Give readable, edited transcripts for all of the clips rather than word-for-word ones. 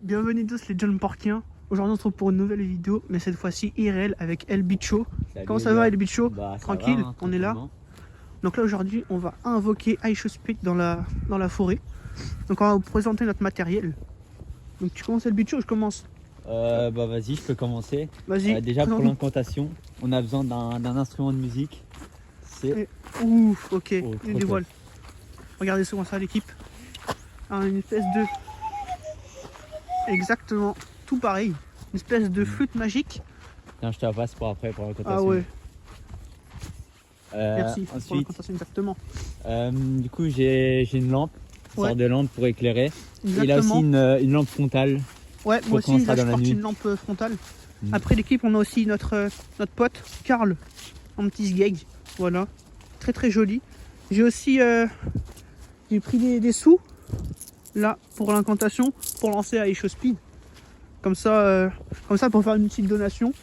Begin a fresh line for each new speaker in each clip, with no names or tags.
Bienvenue tous les John Porkiens. Aujourd'hui on se retrouve pour une nouvelle vidéo, mais cette fois-ci IRL avec El Bicho. Comment ça va El Bicho? Tranquille,
va, hein,
on est là. Donc là aujourd'hui on va invoquer iShowSpeed dans la forêt. Donc on va vous présenter notre matériel. Donc tu commences El Bicho ou je commence?
Bah vas-y, je peux commencer.
Vas-y.
Déjà pour l'incantation, on a besoin d'un instrument de musique. C'est
Ouf, ok,
Oh,
il
trop
dévoile. Regardez souvent ça l'équipe. Une espèce de... Exactement, tout pareil. Une espèce de flûte magique.
Tiens, je te la passe pour après pour l'incantation.
Ah ouais, merci pour
Ensuite,
l'incantation exactement.
du coup j'ai une lampe, une
Ouais.
sorte de lampe pour éclairer.
Exactement.
Il a aussi une lampe frontale.
Ouais, moi
quand on
aussi,
sera
là,
dans
je
la
porte
nuit.
une lampe frontale.
Mm.
Après l'équipe, on a aussi notre pote, Karl, en petit sgeg. Voilà, très très joli. J'ai aussi j'ai pris des sous, là, pour l'incantation, pour lancer à iShowSpeed. Comme ça, pour faire une petite donation.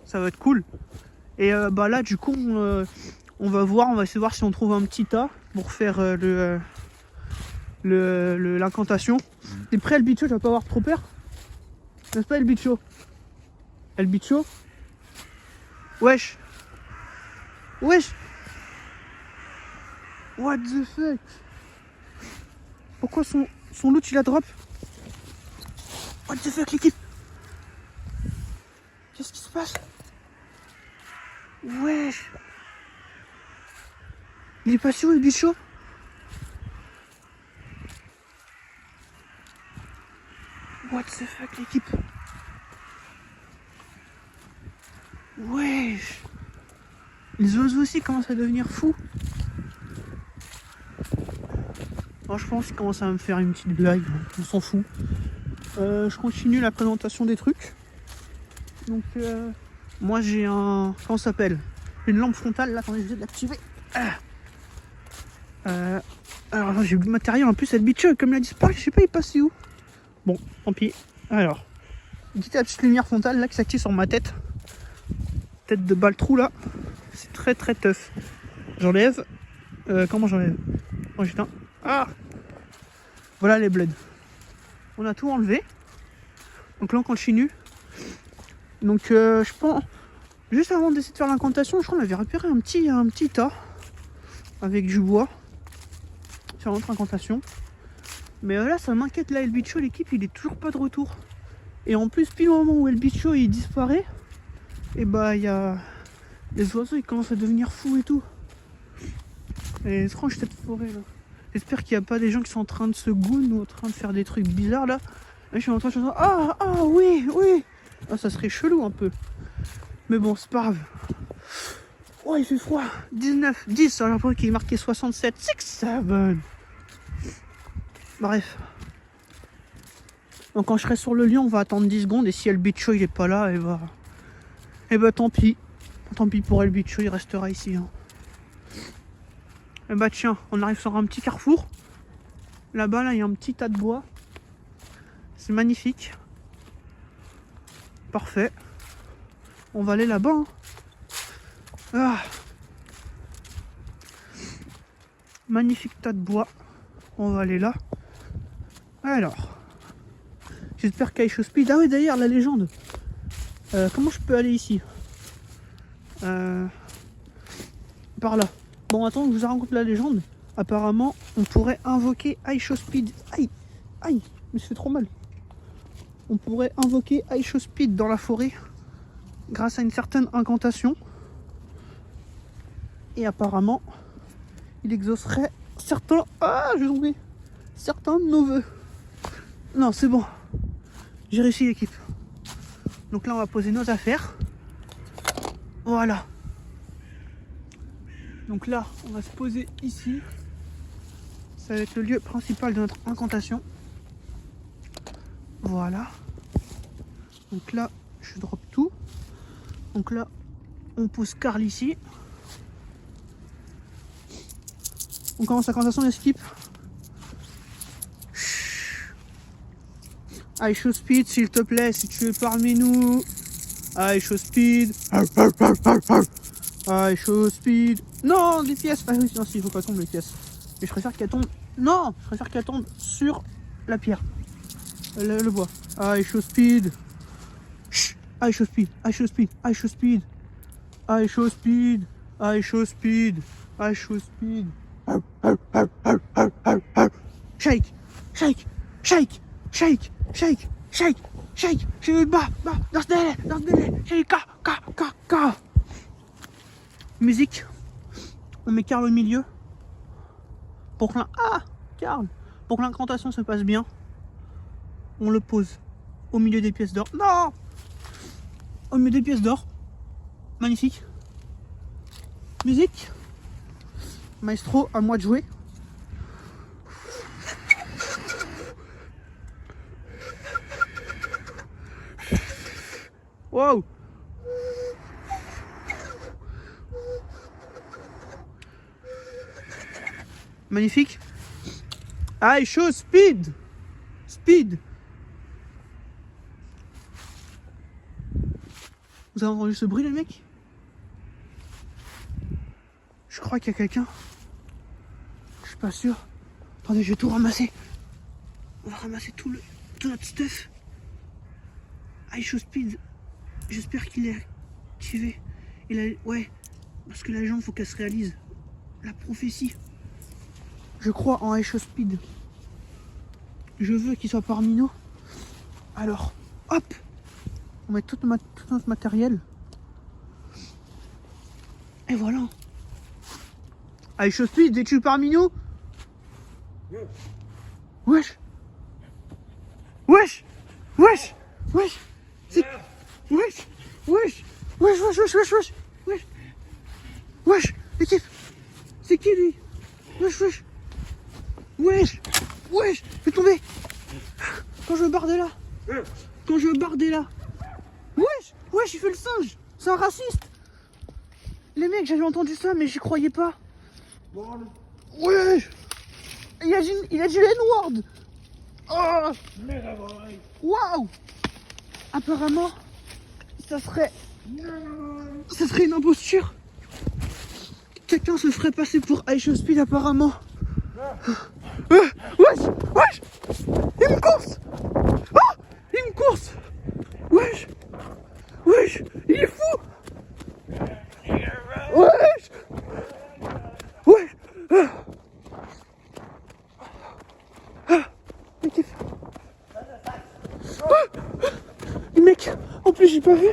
Ça va être cool. Et bah là, du coup, on va essayer de voir si on trouve un petit tas pour faire l'incantation. T'es prêt, El Bicho? Tu vas pas avoir trop peur? N'est-ce pas, El Bicho? El Bicho? Wesh! Wesh! What the fuck? Pourquoi son loot il a drop? What the fuck l'équipe? Qu'est-ce qui se passe? Wesh! Il est passé où El Bicho? What the fuck l'équipe? Wesh! Les oiseaux aussi commencent à devenir fous. Moi je pense qu'ils commencent à me faire une petite blague, on s'en fout. Je continue la présentation des trucs. Donc moi j'ai un... Comment ça s'appelle? Une lampe frontale, là, attendez, je vais l'activer. Alors j'ai du matériel en plus, El Bicho, comme il a disparu, je sais pas il est passé où. Bon, tant pis. Alors, petite lumière frontale là qui s'active sur ma tête. Tête de baltrou là. C'est très très tough. J'enlève. Comment j'enlève? Oh putain. Ah! Voilà les bloods. On a tout enlevé. Donc là on continue. Donc je pense. Juste avant d'essayer de faire l'incantation, je crois qu'on avait repéré un petit tas. Avec du bois. Faire notre incantation. Mais là ça m'inquiète là, El Bicho, l'équipe il est toujours pas de retour. Et en plus pile au moment où El Bicho il disparaît, et bah il y a les oiseaux ils commencent à devenir fous et tout. Et étrange cette forêt là. J'espère qu'il n'y a pas des gens qui sont en train de se goon ou en train de faire des trucs bizarres là. Là je suis en train de dire ah oui. Ah, ça serait chelou un peu. Mais bon c'est pas grave. Oh il fait froid. 19, 10, j'ai l'impression qu'il est marqué 67, 6, 7. Bref. Donc quand je serai sur le lion, on va attendre 10 secondes. Et si El Bicho il est pas là, et bah tant pis. Tant pis pour El Bicho, il restera ici. Hein. Et bah tiens, on arrive sur un petit carrefour. Là-bas, là, il y a un petit tas de bois. C'est magnifique. Parfait. On va aller là-bas. Hein. Ah. Magnifique tas de bois. On va aller là. Alors. J'espère qu'iShowSpeed... Ah oui, d'ailleurs, la légende. Comment je peux aller ici? Par là. Bon, attends, je vous raconte la légende. Apparemment, on pourrait invoquer iShowSpeed. Aïe, mais ça fait trop mal. On pourrait invoquer iShowSpeed dans la forêt grâce à une certaine incantation. Et apparemment, il exaucerait certains... Ah, j'ai tombé. Certains de nos vœux. Non, c'est bon. J'ai réussi l'équipe. Donc là, on va poser nos affaires. Voilà. Donc là, on va se poser ici. Ça va être le lieu principal de notre incantation. Voilà. Donc là, je drop tout. Donc là, on pose Karl ici. On commence l'incantation, les skips. iShowSpeed, s'il te plaît, si tu es parmi nous. iShowSpeed. iShowSpeed. Non, des pièces. Ah oui, non, il faut pas tomber les pièces. Mais je préfère qu'elles tombent. Non, je préfère qu'elles tombent sur la pierre. Le bois. I show speed. Chut. I show speed. I show speed. I show speed. I show speed. I show speed. I show speed. Shake. Shake. Shake. Shake. Shake. Shake. Shake. Shake. Bas. Bas. Dans ce délai. Dans ce délai. Shake. Ka. Musique. On met Karl au milieu. Pour que Karl. Pour que l'incantation se passe bien. On le pose au milieu des pièces d'or. Non! Au milieu des pièces d'or. Magnifique. Musique. Maestro, à moi de jouer. Wow! Magnifique. I show speed. Speed. Vous avez entendu ce bruit, les mecs? Je crois qu'il y a quelqu'un. Je suis pas sûr. Attendez, je vais tout ramasser. On va ramasser tout notre stuff. I show speed. J'espère qu'il est activé. Ouais, parce que la jambe, faut qu'elle se réalise. La prophétie. Je crois en I show speed. Je veux qu'il soit parmi nous. Alors, hop, on met tout notre matériel. Et voilà. I show speed, es-tu parmi nous? Wesh. Wesh. Wesh. Wesh. Wesh. Wesh. Wesh. Wesh. Wesh. Wesh. L'équipe. C'est qui lui? Wesh. Fais tomber. Quand je barre de là. Wesh, il fait le singe. C'est un raciste. Les mecs, j'avais entendu ça, mais j'y croyais pas. Wesh. Il a dit N-word. Oh. Waouh. Apparemment, ça serait une imposture. Quelqu'un se ferait passer pour I Show Speed apparemment. Wesh. Il me course. Wesh. Il est fou. Wesh. Mec, en plus j'ai pas vu.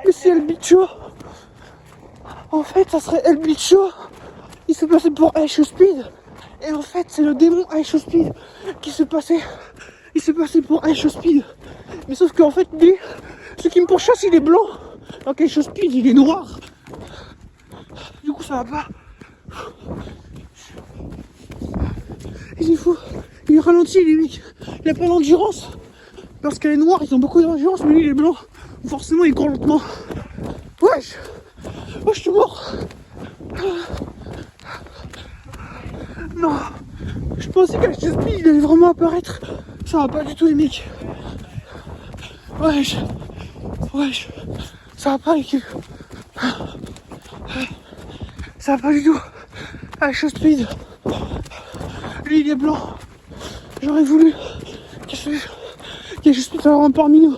Mais c'est El Bicho. En fait, ça serait El Bicho. Il se passait pour I Show Speed. Et en fait, c'est le démon I Show Speed qui se passait. Il se passait pour I Show Speed. Mais sauf qu'en fait, lui, ce qui me pourchasse, il est blanc. Donc I Show Speed, il est noir. Du coup, ça va pas. Il est fou. Il ralentit, les mecs. Il a pas d'endurance. Parce qu'elle est noire, ils ont beaucoup d'endurance, mais lui, il est blanc. Forcément, il court lentement. Wesh, je suis mort. Non, je pensais qu'à ce speed il allait vraiment apparaître. Ça va pas du tout, les mecs. Wesh, ça va pas, l'équipe. Ça va pas du tout. Ah, Show Speed. Lui, il est blanc. J'aurais voulu qu'il y ait Show Speed alors parmi nous.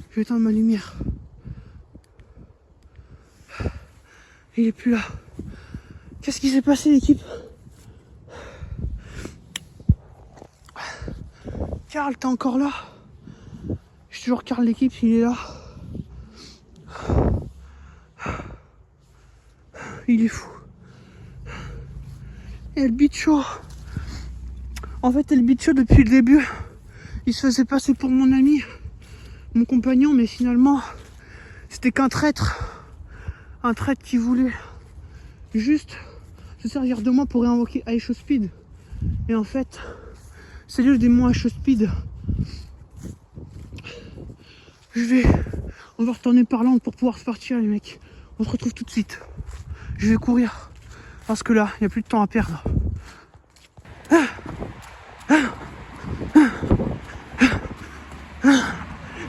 Je vais éteindre ma lumière. Il est plus là. Qu'est-ce qui s'est passé, l'équipe? Karl, t'es encore là? Je suis toujours Karl, l'équipe, il est là. Il est fou. Et El Bicho. En fait, El Bicho, depuis le début, il se faisait passer pour mon ami, mon compagnon, mais finalement, c'était qu'un traître. Un traître qui voulait juste se servir de moi pour réinvoquer I Show Speed. Et en fait, c'est lui le démon I Show Speed. On va retourner par là pour pouvoir se partir, les mecs. On se retrouve tout de suite. Je vais courir. Parce que là, il n'y a plus de temps à perdre.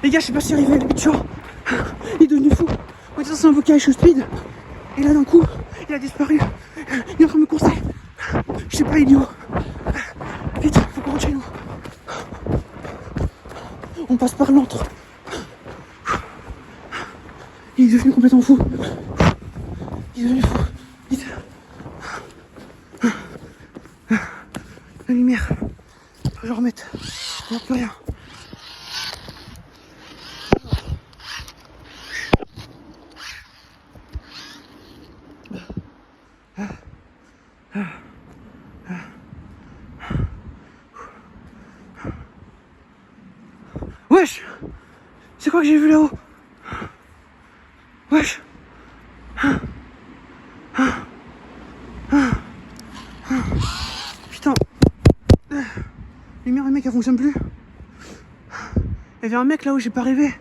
Les gars, je sais pas si arrivé, le bicho. Il est devenu fou. On était censé invoquer Ice Speed. Et là, d'un coup, il a disparu. Il est en train de me courser. Je sais pas, il est où. Vite, faut qu'on rentre chez nous. On passe par l'antre. Il est devenu complètement fou. Il est devenu fou. Vite. La lumière. Faut que je remette. Il n'y a plus rien. Wesh! C'est quoi que j'ai vu là-haut? Wesh! Putain! Lumière, le mec, elle fonctionne plus. Il y avait un mec là-haut, j'ai pas rêvé.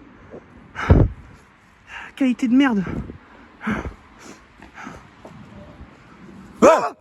Qualité de merde. Ah!